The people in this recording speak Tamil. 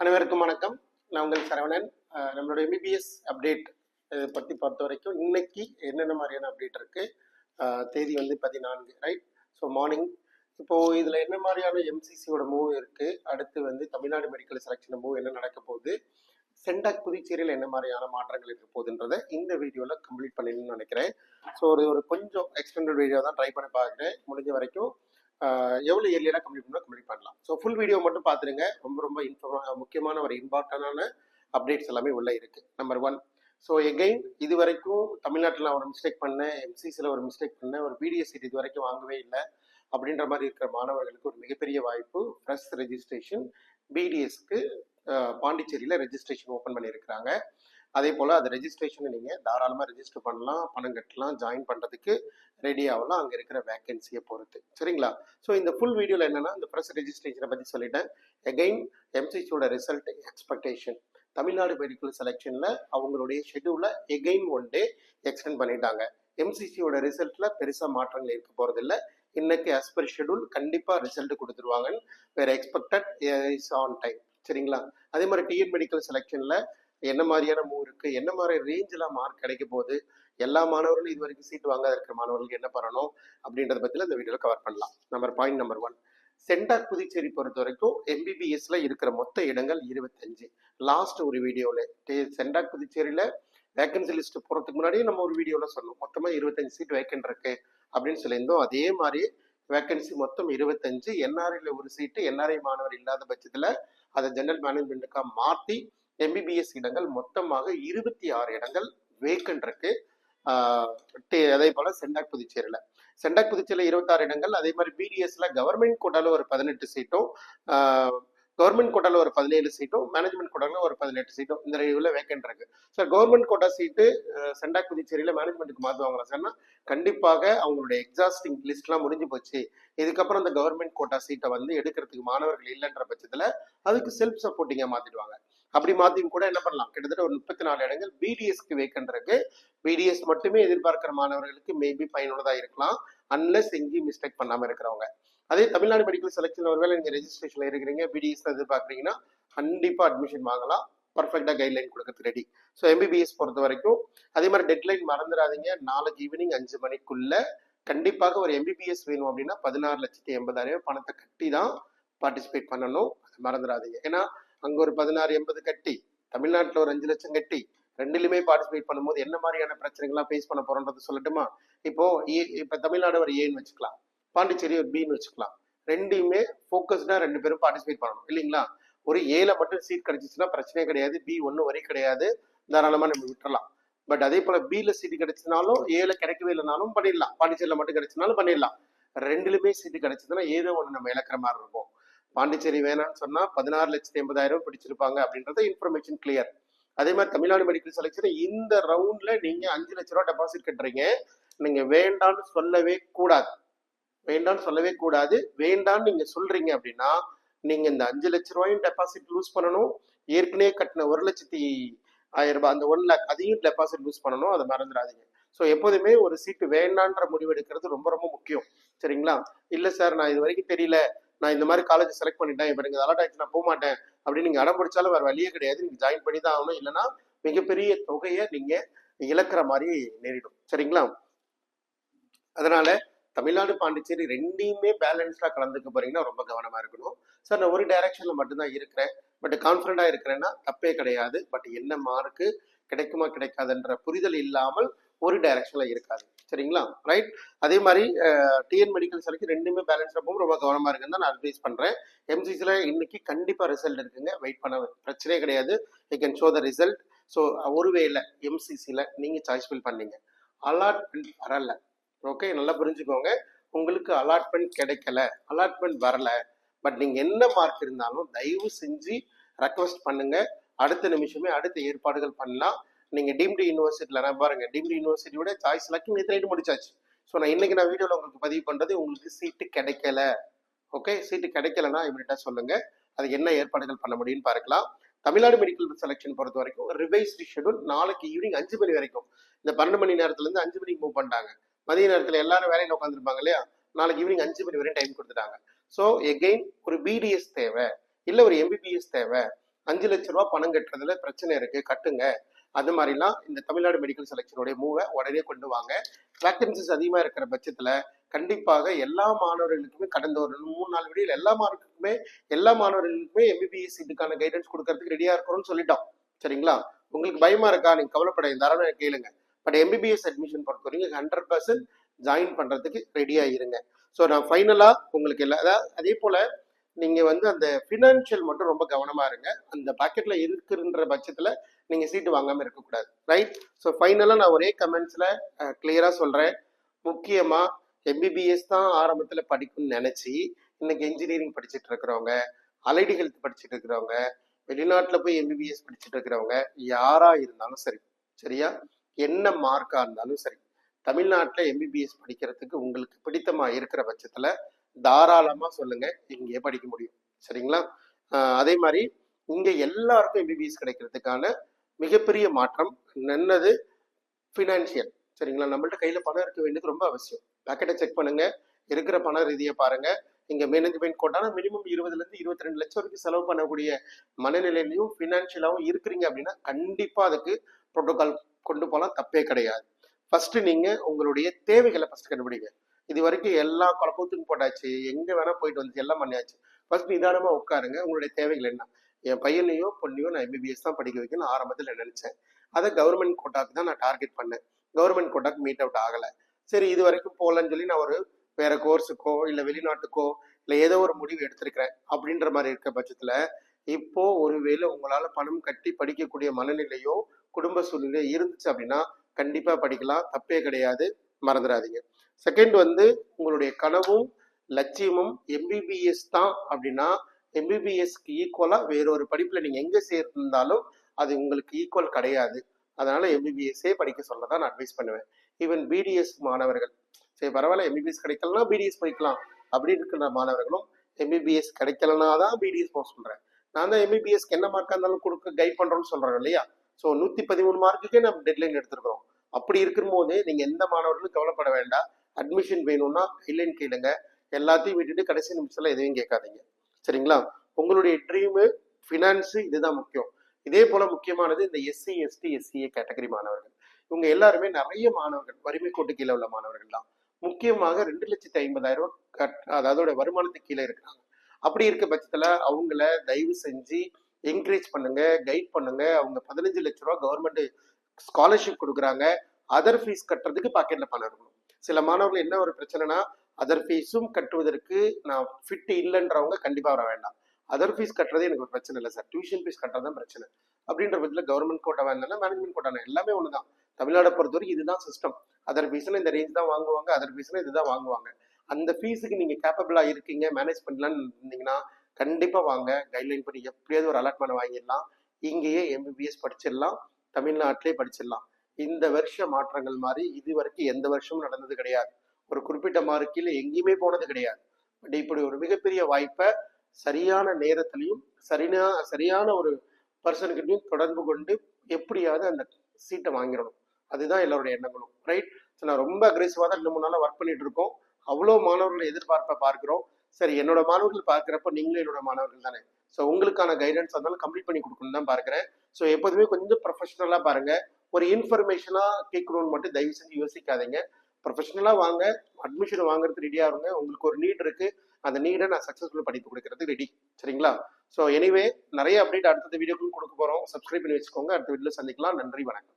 அனைவருக்கும் வணக்கம். நான் உங்கள் சரவணன். நம்மளோட எம்பிபிஎஸ் அப்டேட் பற்றி பொறுத்த வரைக்கும் இன்னைக்கு என்னென்ன மாதிரியான அப்டேட் இருக்கு. தேதி வந்து 14, ரைட்? ஸோ மார்னிங் இப்போது இதில் என்ன மாதிரியான எம்சிசியோட மூவ் இருக்கு, அடுத்து வந்து தமிழ்நாடு மெடிக்கல் செலெக்ஷன் மூவ் என்ன நடக்க போகுது, சென்டாக் புதுச்சேரியில் என்ன மாதிரியான மாற்றங்கள் இருக்க போகுதுன்றதை இந்த வீடியோவில் கம்ப்ளீட் பண்ணிடணும்னு நினைக்கிறேன். ஸோ ஒரு கொஞ்சம் எக்ஸ்டெண்டட் வீடியோ தான் ட்ரை பண்ணி பார்க்குறேன். முடிஞ்ச வரைக்கும் எவ்வளோ ஏர்லியராக கம்ப்ளீட் பண்ணலாம். ஸோ ஃபுல் வீடியோ மட்டும் பார்த்துருங்க. ரொம்ப முக்கியமான ஒரு இம்பார்ட்டண்டான அப்டேட்ஸ் எல்லாமே உள்ளே இருக்குது. நம்பர் 1. ஸோ எகெயின் இது வரைக்கும் தமிழ்நாட்டில் நான் ஒரு மிஸ்டேக் பண்ணேன், எம்சிசியில் ஒரு மிஸ்டேக் பண்ணேன், ஒரு பிடிஎஸ் சீட் இது வரைக்கும் வாங்கவே இல்லை அப்படின்ற மாதிரி இருக்கிற மாணவர்களுக்கு ஒரு மிகப்பெரிய வாய்ப்பு. ஃப்ரெஷ் ரெஜிஸ்ட்ரேஷன் பிடிஎஸ்க்கு பாண்டிச்சேரியில் ரெஜிஸ்ட்ரேஷன் ஓப்பன் பண்ணியிருக்கிறாங்க. அதே போல் அது ரெஜிஸ்ட்ரேஷனை நீங்கள் தாராளமாக ரெஜிஸ்டர் பண்ணலாம், பணம் கட்டலாம், ஜாயின் பண்ணுறதுக்கு ரெடி ஆகலாம் அங்கே இருக்கிற வேக்கன்சியை பொறுத்து. சரிங்களா? ஸோ இந்த ஃபுல் வீடியோவில் என்னென்னா இந்த ப்ரெஸ் ரெஜிஸ்ட்ரேஷனை பற்றி சொல்லிட்டேன். எகெயின் எம்சிசியோட ரிசல்ட் எக்ஸ்பெக்டேஷன், தமிழ்நாடு மெடிக்கல் செலெக்ஷனில் அவங்களுடைய ஷெட்யூலை எகெயின் 1 டே எக்ஸ்டெண்ட் பண்ணிட்டாங்க. எம்சிசியோட ரிசல்ட்டில் பெருசாக மாற்றங்கள் இருக்க போகிறதில்ல. இன்னைக்கு ஆஸ் பர் ஷெட்யூல் கண்டிப்பாக ரிசல்ட் கொடுத்துருவாங்கன்னு வேறு எக்ஸ்பெக்டட் இஸ் ஆன் டைம். சரிங்களா? அதே மாதிரி டிஎன் மெடிக்கல் செலெக்ஷனில் என்ன மாதிரியான மூவ் இருக்கு, என்ன மாதிரி ரேஞ்சில் மார்க் கிடைக்க போகுது, எல்லா மாணவர்களும் இது வரைக்கும் சீட் வாங்காத இருக்கிற மாணவர்களுக்கு என்ன பண்ணணும் அப்படின்றத பற்றில இந்த வீடியோவில் கவர் பண்ணலாம். நம்பர் 1. சென்டாக் புதுச்சேரி பொறுத்த வரைக்கும் எம்பிபிஎஸ்ல இருக்கிற மொத்த இடங்கள் 25. லாஸ்ட் ஒரு வீடியோவில் சென்டாக் புதுச்சேரியில் வேக்கன்சி லிஸ்ட் போகிறதுக்கு முன்னாடியே நம்ம ஒரு வீடியோவில் சொன்னோம் மொத்தமாக 25 சீட் வேக்கன்ட் இருக்கு அப்படின்னு சொல்லியிருந்தோம். அதே மாதிரி வேக்கன்சி மொத்தம் 25. என்ஆர்ஐல ஒரு சீட்டு, என்ஆர்ஐ மாணவர் இல்லாத பட்சத்தில் அதை ஜெனரல் மேனேஜ்மெண்ட்டுக்காக மாற்றி எம்பிபிஎஸ் இடங்கள் மொத்தமாக 26 இடங்கள் வேக்கன்ட் இருக்கு. அதே போல சென்டாக் புதுச்சேரியில் 26 இடங்கள். அதே மாதிரி பிடிஎஸ்ல கவர்மெண்ட் கோட்டால ஒரு 18 சீட்டும், கவர்மெண்ட் கோட்டால ஒரு 17 சீட்டும், மேனேஜ்மெண்ட் கோட்டால ஒரு 18 சீட்டும் இந்த ரெடியூல வேக்கன்ட் இருக்கு. Sir government quota seat CENTAC புதுச்சேரியில மேனேஜ்மெண்ட்டுக்கு மாற்றுவாங்களா சார்னா கண்டிப்பாக அவங்களுடைய எக்ஸாஸ்டிங் லிஸ்ட்லாம் முடிஞ்சு போச்சு. இதுக்கப்புறம் அந்த கவர்மெண்ட் கோட்டா சீட்டை வந்து எடுக்கிறதுக்கு மாணவர்கள் இல்லைன்ற பட்சத்தில் அதுக்கு செல்ஃப் சப்போர்ட்டிங்காக மாற்றிடுவாங்க. அப்படி மாற்றியும் கூட என்ன பண்ணலாம், கிட்டத்தட்ட ஒரு 34 இடங்கள் பிடிஎஸ்க்கு வேக்கன்ட் இருக்கு. பிடிஎஸ் மட்டுமே எதிர்பார்க்கிற மாணவர்களுக்கு மேபி பயனுள்ளதாக இருக்கலாம், அன்லெஸ் எங்கேயும் மிஸ்டேக் பண்ணாமல் இருக்கிறவங்க. அதே தமிழ்நாடு மெடிக்கல் செலெக்ஷன் ஒருவேளை நீங்கள் ரெஜிஸ்ட்ரேஷனில் இருக்கிறீங்க, பிடிஎஸ் எதிர்பார்க்குறீங்கன்னா கண்டிப்பாக அட்மிஷன் வாங்கலாம், பர்ஃபெக்டாக கைட்லைன் கொடுக்கறது ரெடி. ஸோ எம்பிபிஎஸ் பொறுத்த வரைக்கும் அதே மாதிரி டெட்லைன் மறந்துடாதீங்க. நாளைக்கு ஈவினிங் 5 மணிக்குள்ள கண்டிப்பாக ஒரு எம்பிபிஎஸ் வேணும் அப்படின்னா 16,80,000 பணத்தை கட்டி தான் பார்ட்டிசிபேட் பண்ணணும், மறந்துடாதீங்க. ஏன்னா அங்கே ஒரு 16,80 கட்டி, தமிழ்நாட்டில் ஒரு 5 லட்சம் கட்டி, ரெண்டுலையுமே பார்ட்டிசிபேட் பண்ணும்போது என்ன மாதிரியான பிரச்சனைகள்லாம் ஃபேஸ் பண்ண போறோன்றது சொல்லட்டுமா? இப்போ தமிழ்நாடு ஒரு ஏன்னு வச்சுக்கலாம், பாண்டிச்சேரி ஒரு பின்னு வச்சுக்கலாம். ரெண்டையுமே ஃபோக்கஸ்டா 2 பேரும் பார்ட்டிசிபேட் பண்ணணும் இல்லைங்களா? ஒரு ஏல மட்டும் சீட் கிடைச்சிச்சுன்னா பிரச்சனையே கிடையாது, பி ஒன்றும் வரை கிடையாது, தாராளமாக நம்ம விட்டுறலாம். பட் அதே போல பியில் சீட்டு கிடைச்சதுனாலும் ஏல கிடைக்கவே இல்லைனாலும் பண்ணிடலாம், பாண்டிச்சேரியில் மட்டும் கிடைச்சதுனாலும் பண்ணிடலாம். ரெண்டுலுமே சீட்டு கிடைச்சதுன்னா ஏதோ ஒன்று நம்ம இழக்கிற மாதிரி இருக்கும். பாண்டிச்சேரி வேணான்னு சொன்னா 16,80,000 பிடிச்சிருப்பாங்க அப்படின்றத இன்ஃபர்மேஷன் கிளியர். அதே மாதிரி தமிழ்நாடு மெடிக்கல் செலெக்ஷன் இந்த ரவுண்ட்ல நீங்க 5 லட்ச ரூபா டெபாசிட் கட்டுறீங்க, நீங்க வேண்டான்னு சொல்லவே கூடாது. வேண்டான்னு நீங்க சொல்றீங்க அப்படின்னா நீங்க இந்த 5 லட்ச ரூபாயும் டெபாசிட் லூஸ் பண்ணணும், ஏற்கனவே கட்டின 1,05,000 ரூபாய் அந்த 1 லேக் அதையும் டெபாசிட் லூஸ் பண்ணணும், அதை மறந்துடாதீங்க. ஸோ எப்போதுமே ஒரு சீட்டு வேண்டான்ற முடிவு எடுக்கிறது ரொம்ப ரொம்ப முக்கியம். சரிங்களா? இல்லை சார் நான் இது வரைக்கும் தெரியல, நான் இந்த மாதிரி காலேஜ் செலக்ட் பண்ணிட்டேன், இப்போ எனக்கு அலர்ட் ஆயிடுச்சு நான் போக மாட்டேன் அப்படின்னு நீங்க அடம் பிடிச்சாலும் வேற வழியே கிடையாது, நீங்க ஜாயின் பண்ணி தான் ஆகணும். இல்லைன்னா மிகப்பெரிய தொகையை நீங்க இழக்கிற மாதிரி நேரிடும். சரிங்களா? அதனால தமிழ்நாடு பாண்டிச்சேரி ரெண்டையுமே பேலன்ஸ்டா கலந்துக்க போறீங்கன்னா ரொம்ப கவனமா இருக்கணும். சார் நான் ஒரு டைரக்ஷன்ல மட்டும்தான் இருக்கிறேன், பட் கான்ஃபிடண்டா இருக்கிறேன்னா தப்பே கிடையாது. பட் என்ன மார்க்கு கிடைக்குமா கிடைக்காதுன்ற புரிதல் இல்லாமல் ஒரு டைரக்ஷன்ல இருக்காது. சரிங்களா? ரைட். அதே மாதிரி டிஎன் மெடிக்கல் செலக்ஷன் ரெண்டுமே பேலன்ஸ்டா போகும், ரொம்ப கவனமா இருக்குன்னு தான் நான் அட்வைஸ் பண்றேன். எம்சிசில இன்னைக்கு கண்டிப்பா ரிசல்ட் இருக்குங்க, வெயிட் பண்ண பிரச்சனையே கிடையாது. You can show the result. So ஒருவேளை எம்சிசில நீங்க சாய்ஸ் ஃபில் பண்ணீங்க, அலாட்மெண்ட் வரல, ஓகே நல்லா புரிஞ்சுக்கோங்க, உங்களுக்கு அலாட்மெண்ட் கிடைக்கல, அலாட்மெண்ட் வரல, பட் நீங்க என்ன மார்க் இருந்தாலும் தயவு செஞ்சு ரெக்வஸ்ட் பண்ணுங்க, அடுத்த நிமிஷமே அடுத்த ஏற்பாடுகள் பண்ணலாம். நீங்க டீம்டு யூனிவர்சிட்டியில பாருங்க, டீம்டு யூனிவர்சிட்டியோட சாய்ஸ் லக்கி நேற்று முடிச்சாச்சு. ஸோ நான் இன்னைக்கு வீடியோவில் உங்களுக்கு பதிவு பண்றது உங்களுக்கு சீட்டு கிடைக்கல. ஓகே, சீட்டு கிடைக்கலன்னா இவர்கிட்ட சொல்லுங்க, அதுக்கு என்ன ஏற்பாடுகள் பண்ண முடியும்னு பார்க்கலாம். தமிழ்நாடு மெடிக்கல் செலெக்ஷன் பொறுத்த வரைக்கும் ரிவைஸ்டு ஷெட்யூல் நாளைக்கு ஈவினிங் 5 மணி வரைக்கும், இந்த 12 மணி நேரத்துல இருந்து 5 மணிக்கு மூவ் பண்ணிட்டாங்க. மதிய நேரத்தில் எல்லாரும் வேலையில் உட்காந்துருப்பாங்க இல்லையா, நாளைக்கு ஈவினிங் 5 மணி வரையும் டைம் கொடுத்துட்டாங்க. ஸோ எகெயின் ஒரு பிடிஎஸ் தேவை, இல்லை ஒரு எம்பிபிஎஸ் தேவை, 5 லட்ச ரூபா பணம் கட்டுறதுல பிரச்சனை இருக்கு, கட்டுங்க. அது மாதிரிலாம் இந்த தமிழ்நாடு மெடிக்கல் செலெக்ஷனுடைய மூவை உடனே கொண்டு வாங்க. வேக்கன்சிஸ் அதிகமா இருக்கிற பட்சத்துல கண்டிப்பாக எல்லா மாணவர்களுக்குமே கடந்த ஒரு 3-4 வீடியோல எல்லா மாணவர்களுக்குமே எம்பிபிஎஸ் சீட்டுக்கான கைடன்ஸ் கொடுக்கறதுக்கு ரெடியா இருக்கிறோம்னு சொல்லிட்டோம். சரிங்களா? உங்களுக்கு பயமா இருக்கா? நீங்க கவலைப்பட தாராளமாக கேளுங்க. பட் எம்பிபிஎஸ் அட்மிஷன் பொறுத்த வரைக்கும் 100% ஜாயின் பண்றதுக்கு ரெடியா இருங்க. ஸோ நான் ஃபைனலா உங்களுக்கு அதே போல நீங்க வந்து அந்த ஃபினான்ஷியல் மட்டும் ரொம்ப கவனமா இருங்க. அந்த பாக்கெட்ல இருக்குன்ற பட்சத்துல நீங்க சீட்டு வாங்காம இருக்கக்கூடாது. ரைட்? ஸோ ஃபைனலா நான் ஒரே கமெண்ட்ஸ்ல கிளியரா சொல்றேன். முக்கியமா எம்பிபிஎஸ் தான் ஆரம்பத்துல படிக்கணும்னு நினைச்சு இன்னைக்கு இன்ஜினியரிங் படிச்சுட்டு இருக்கிறவங்க, அலைடி ஹெல்த் படிச்சுட்டு இருக்கிறவங்க, வெளிநாட்டுல போய் எம்பிபிஎஸ் படிச்சுட்டு இருக்கிறவங்க யாரா இருந்தாலும் சரி, சரியா, என்ன மார்க்கா இருந்தாலும் சரி, தமிழ்நாட்டில் எம்பிபிஎஸ் படிக்கிறதுக்கு உங்களுக்கு பிடித்தமா இருக்கிற பட்சத்துல தாராளமா சொல்லுங்க, இங்கே படிக்க முடியும். சரிங்களா? அதே மாதிரி இங்க எல்லாருக்கும் எம்பிபிஎஸ் கிடைக்கிறதுக்கான மிகப்பெரிய மாற்றம் என்னது? ஃபினான்ஷியல். சரிங்களா? நம்மள்ட்ட கையில பணம் இருக்க வேண்டியது ரொம்ப அவசியம். பேக்கெட்டை செக் பண்ணுங்க, இருக்கிற பண ரீதியை பாருங்க. இங்க மேனேஜ்மெண்ட் கோட்டான மினிமம் 20 to 22 லட்சம் வரைக்கும் செலவு பண்ணக்கூடிய மனநிலையிலையும் ஃபினான்ஷியலாகவும் இருக்கிறீங்க அப்படின்னா கண்டிப்பா அதுக்கு புரோட்டோகால் கொண்டு போகலாம், தப்பே கிடையாது. ஃபர்ஸ்ட் நீங்க உங்களுடைய தேவைகளை ஃபர்ஸ்ட் கண்டுபிடிங்க. இது வரைக்கும் எல்லா குழப்பத்துக்கும் போட்டாச்சு, எங்க வேணா போயிட்டு வந்துச்சு, எல்லாம் பண்ணியாச்சு. ஃபர்ஸ்ட் நிதானமா உட்காருங்க. உங்களுடைய தேவைகள் என்ன? என் பையனையோ பொண்ணையோ நான் எம்பிபிஎஸ் தான் படிக்க வைக்கணும்னு ஆரம்பத்தில் நினைச்சேன். அதை கவர்மெண்ட் கோட்டாக்கு தான் நான் டார்கெட் பண்ணேன். கவர்மெண்ட் கோட்டாக்கு மீட் அவுட் ஆகலை. சரி, இது வரைக்கும் போகலன்னு சொல்லி நான் ஒரு வேற கோர்ஸுக்கோ இல்லை வெளிநாட்டுக்கோ இல்லை ஏதோ ஒரு முடிவு எடுத்திருக்கிறேன் அப்படின்ற மாதிரி இருக்க பட்சத்துல இப்போ ஒருவேளை உங்களால பணம் கட்டி படிக்கக்கூடிய மனநிலையோ குடும்ப சூழ்நிலையோ இருந்துச்சு அப்படின்னா கண்டிப்பா படிக்கலாம், தப்பே கிடையாது, மறந்துடாதீங்க. செகண்ட் வந்து உங்களுடைய கனவும் லட்சியமும் எம்பிபிஎஸ் தான் அப்படின்னா எம்பிபிஎஸ்க்கு ஈக்குவலா வேறொரு படிப்புல நீங்க எங்க சேர்ந்திருந்தாலும் அது உங்களுக்கு ஈக்குவல் கிடையாது. அதனால எம்பிபிஎஸ்ஸே படிக்க சொல்லதான் நான் அட்வைஸ் பண்ணுவேன். ஈவன் பிடிஎஸ் மாணவர்கள், சரி பரவாயில்ல எம்பிபிஎஸ் கிடைக்கலன்னா பிடிஎஸ் போய்க்கலாம் அப்படின்னு இருக்கிற மாணவர்களும் எம்பிபிஎஸ் கிடைக்கலனா தான் பிடிஎஸ் போக சொல்றேன். நான் தான் எம்பிபிஎஸ்க்கு என்ன மார்க்கா இருந்தாலும் கொடுக்க கைட் பண்றோம்னு சொல்றேன் இல்லையா? ஸோ 113 மார்க்குக்கே நம்ம டெட்லைன் எடுத்துருக்கிறோம். அப்படி இருக்கும்போது நீங்க எந்த மாணவர்களும் கவலைப்பட வேண்டாம். அட்மிஷன் வேணும்னா கைட்லைன் கேளுங்க. எல்லாத்தையும் விட்டுட்டு கடைசி நிமிஷத்துல எதையும் கேட்காதீங்க. சரிங்களா? உங்களுடைய ட்ரீமு ஃபினான்ஸு இதுதான் முக்கியம். இதே போல முக்கியமானது இந்த எஸ்சி எஸ்டி எஸ்சிஏ கேட்டகரி மாணவர்கள். இவங்க எல்லாருமே நிறைய மாணவர்கள் வறுமை கோட்டு கீழே உள்ள மாணவர்கள் தான். முக்கியமாக 2,50,000 அதோட வருமானத்துக்கு கீழே இருக்கிறாங்க. அப்படி இருக்க பட்சத்துல அவங்கள தயவு செஞ்சு என்கரேஜ் பண்ணுங்க, கைட் பண்ணுங்க. அவங்க 15 லட்ச ரூபா கவர்மெண்ட் ஸ்காலர்ஷிப் கொடுக்குறாங்க. அதர் ஃபீஸ் கட்டுறதுக்கு பாக்கெட்ல பணம் இருக்கணும். சில மாணவர்கள் என்ன ஒரு பிரச்சனைனா அதர் ஃபீஸும் கட்டுவதற்கு நான் ஃபிட் இல்லைன்றவங்க கண்டிப்பா வர வேண்டாம். அதர் ஃபீஸ் கட்டுறதே எனக்கு ஒரு பிரச்சனை இல்லை சார், டியூஷன் ஃபீஸ் கட்டுறதுதான் பிரச்சனை அப்படின்ற பட்சத்தில் கவர்மெண்ட் கோட்டாவா இருந்தாலும் மேனேஜ்மெண்ட் கோட்டான எல்லாமே ஒண்ணுதான். தமிழ்நாடை பொறுத்தவரைக்கும் இதுதான் சிஸ்டம். அதர் ஃபீஸ்னா இந்த ரேஞ்ச் தான் வாங்குவாங்க, அதர் ஃபீஸ்னா இதுதான் வாங்குவாங்க. அந்த ஃபீஸுக்கு நீங்க கேப்பபிளா இருக்கீங்க, மேனேஜ் பண்ணலாம்னு இருந்தீங்கன்னா கண்டிப்பா வாங்க. கைட்லைன் பண்ணி எப்படியாவது ஒரு அலாட்மெண்ட் வாங்கிடலாம். இங்கேயே எம்பிபிஎஸ் படிச்சிடலாம், தமிழ்நாட்டிலே படிச்சிடலாம். இந்த வருஷ மாற்றங்கள் மாதிரி இது வரைக்கும் எந்த வருஷமும் நடந்தது கிடையாது. ஒரு குறிப்பிட்ட மார்க்கில் எங்கேயுமே போனது கிடையாது. பட் இப்படி ஒரு மிகப்பெரிய வாய்ப்பை சரியான நேரத்திலையும் சரியான ஒரு பர்சனுக்கிட்டையும் தொடர்பு கொண்டு எப்படியாவது அந்த சீட்டை வாங்கிடணும். அதுதான் எல்லாருடைய எண்ணங்களும். ரைட்? ஸோ நான் ரொம்ப அக்ரெசிவாக தான் 2-3 நாளாக ஒர்க் பண்ணிட்டு இருக்கோம். அவ்வளோ மாணவர்களை எதிர்பார்ப்பை பார்க்கிறோம். சரி, என்னோட மாணவர்கள் பார்க்குறப்ப நீங்களும் என்னோட மாணவர்கள் தானே. ஸோ உங்களுக்கான கைடன்ஸ் இருந்தாலும் கம்ப்ளீட் பண்ணி கொடுக்கணும்னு தான் பார்க்குறேன். ஸோ எப்போதுமே கொஞ்சம் ப்ரொஃபஷனலாக பாருங்க. ஒரு இன்ஃபர்மேஷனாக கேட்கணும்னு மட்டும் தயவு செஞ்சு யோசிக்காதீங்க. ப்ரொஃபஷனலாக வாங்க, அட்மிஷன் வாங்குறது ரெடியாக இருங்க. உங்களுக்கு ஒரு நீட் இருக்கு, அந்த நீடை நான் சக்ஸஸ்ஃபுல்லாக படிப்பு கொடுக்கறது ரெடி. சரிங்களா? ஸோ எனிவே நிறைய அப்டேட் அடுத்த வீடியோக்கும் கொடுக்க போகிறோம். சப்ஸ்கிரைப் பண்ணி வச்சுக்கோங்க. அடுத்த வீடியோவில் சந்திக்கலாம். நன்றி, வணக்கம்.